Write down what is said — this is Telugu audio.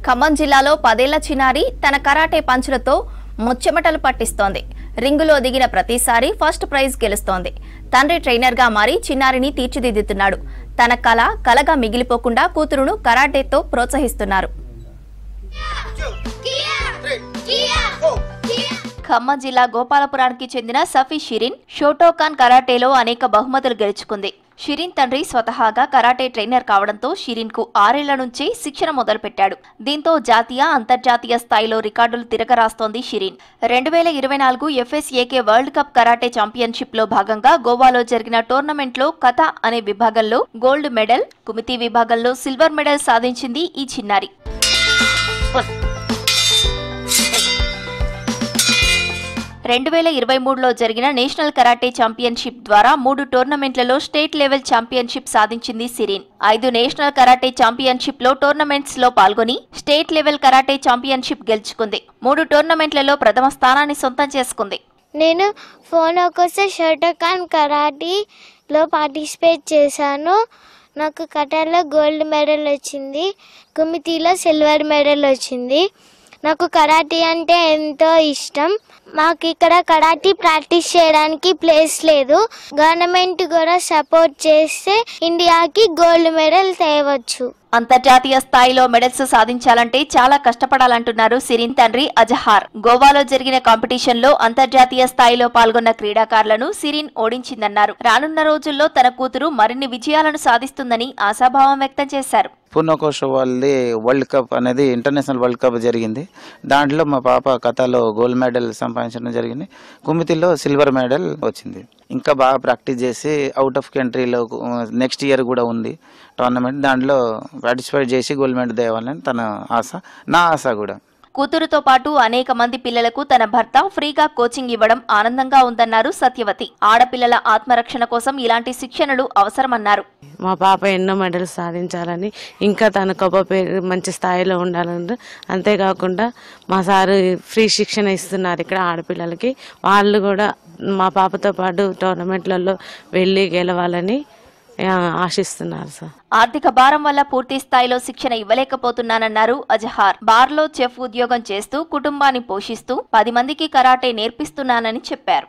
ఖమ్మం జిల్లాలో 10 ఏళ్ల చిన్నారి తన కరాటే పంచులతో ముచ్చెమటలు పట్టిస్తోంది. రింగులో దిగిన ప్రతిసారి ఫస్ట్ ప్రైజ్ గెలుస్తోంది. తండ్రి ట్రైనర్ గా మారి చిన్నారిని తీర్చిదిద్దుతున్నాడు. తన కలగా మిగిలిపోకుండా కూతురును కరాటేతో ప్రోత్సహిస్తున్నారు. ఖమ్మం జిల్లా గోపాలపురానికి చెందిన సఫీ షిరిన్ షోటోకాన్ కరాటేలో అనేక బహుమతులు గెలుచుకుంది. షిరిన్ తండ్రి స్వతహాగా కరాటే ట్రైనర్ కావడంతో షిరిన్ కు 6 ఏళ్ల నుంచే శిక్షణ మొదలుపెట్టాడు. దీంతో జాతీయ, అంతర్జాతీయ స్థాయిలో రికార్డులు తిరగరాస్తోంది Shirin. 2024 FSAK world cup karate championship లో భాగంగా గోవాలో జరిగిన టోర్నమెంట్ లో కథ అనే విభాగంలో గోల్డ్ మెడల్, కుమితి విభాగంలో సిల్వర్ మెడల్ సాధించింది ఈ చిన్నారి. 2023లో జరిగిన నేషనల్ కరాటే ఛాంపియన్షిప్ ద్వారా 3 టోర్నమెంట్లలో స్టేట్ లెవెల్ ఛాంపియన్షిప్ సాధించింది సిరిన్. 5 నేషనల్ కరాటే ఛాంపియన్షిప్ లో టోర్నమెంట్స్ లో పాల్గొని స్టేట్ లెవెల్ కరాటే ఛాంపియన్షిప్ గెలుచుకుంది. 3 టోర్నమెంట్లలో ప్రథమ స్థానాన్ని సొంతం చేసుకుంది. నేను ఫోనోకోసే షోటోకాన్ కరాటీలో పార్టిసిపేట్ చేశాను. నాకు కటాలో గోల్డ్ మెడల్ వచ్చింది, కుమితిలో సిల్వర్ మెడల్ వచ్చింది. నాకు కరాటీ అంటే ఎంతో ఇష్టం. మాకు ఇక్కడ కరాటీ ప్రాక్టీస్ చేయడానికి ప్లేస్ లేదు. గవర్నమెంట్ కూడా సపోర్ట్ చేస్తే ఇండియాకి గోల్డ్ మెడల్ తేవచ్చు. అంతర్జాతీయ స్థాయిలో మెడల్స్ సాధించాలంటే చాలా కష్టపడాలంటున్నారు సిరిన్ తండ్రి అజహార్. గోవాలో జరిగిన కాంపిటీషన్ లో అంతర్జాతీయ స్థాయిలో పాల్గొన్న క్రీడాకారులను సిరిన్ ఓడించిందన్నారు. రానున్న రోజుల్లో తన కూతురు మరిన్ని విజయాలను సాధిస్తుందని ఆశాభావం వ్యక్తం చేశారు. ఫోనోకోష్ వాళ్ళది వరల్డ్ కప్ అనేది ఇంటర్నేషనల్ వరల్డ్ కప్ జరిగింది. దాంట్లో మా పాప కథలో గోల్డ్ మెడల్ సంపాదించడం జరిగింది. కుమితిలో సిల్వర్ మెడల్ వచ్చింది. ఇంకా బాగా ప్రాక్టీస్ చేసి అవుట్ ఆఫ్ కంట్రీలో నెక్స్ట్ ఇయర్ కూడా ఉంది టోర్నమెంట్. దాంట్లో పార్టిసిపేట్ చేసి గోల్డ్ మెడల్ తేవాలని తన ఆశ, నా ఆశ కూడా. కూతురుతో పాటు అనేక మంది పిల్లలకు తన భర్త ఫ్రీగా కోచింగ్ ఇవ్వడం ఆనందంగా ఉందన్నారు సత్యవతి. ఆడపిల్లల ఆత్మరక్షణ కోసం ఇలాంటి శిక్షణలు అవసరమన్నారు. మా పాప ఎన్నో మెడల్స్ సాధించాలని, ఇంకా తన గొప్ప పేరు మంచి స్థాయిలో ఉండాలని, అంతేకాకుండా మా సారు ఫ్రీ శిక్షణ ఇస్తున్నారు ఇక్కడ ఆడపిల్లలకి. వాళ్ళు కూడా మా పాపతో పాటు టోర్నమెంట్లలో వెళ్ళి గెలవాలని ఆశిస్తున్నారు సార్. ఆర్థిక భారం వల్ల పూర్తి స్థాయిలో శిక్షణ ఇవ్వలేకపోతున్నానన్నారు అజహార్. బార్లో చెఫ్ ఉద్యోగం చేస్తూ కుటుంబాన్ని పోషిస్తూ 10 మందికి కరాటే నేర్పిస్తున్నానని చెప్పారు.